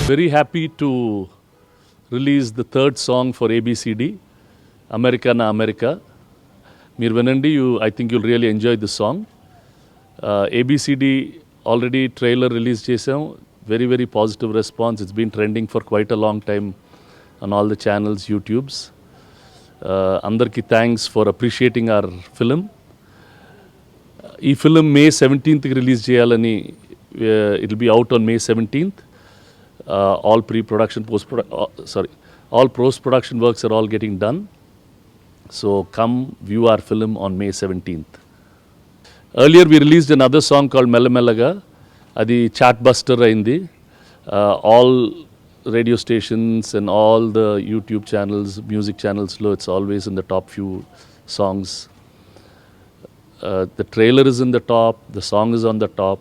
Very happy to release the third song for ABCD, America na America. Meer Venandi, I think you'll really enjoy this song. ABCD already trailer release chesam. Very, very positive response. It's been trending for quite a long time on all the channels, YouTubes. Andarki thanks for appreciating our film. ఈ film May 17th release చేయాలని it will be out on May 17th. All post-production works are all getting done. So come view our film on May 17th. Earlier we released another song called Mella Mellaga. Adi chartbuster ayindi. All radio stations and all the YouTube channels, music channels, it's always in the top few songs. The trailer is in the top, the song is on the top.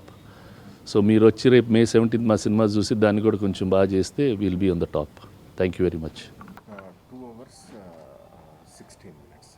So మీరు వచ్చి రేపు May 17th మా cinema చూసి దాన్ని కూడా కొంచెం బాగా చేస్తే will be on the top. Thank you very much. 2 hours 16 minutes.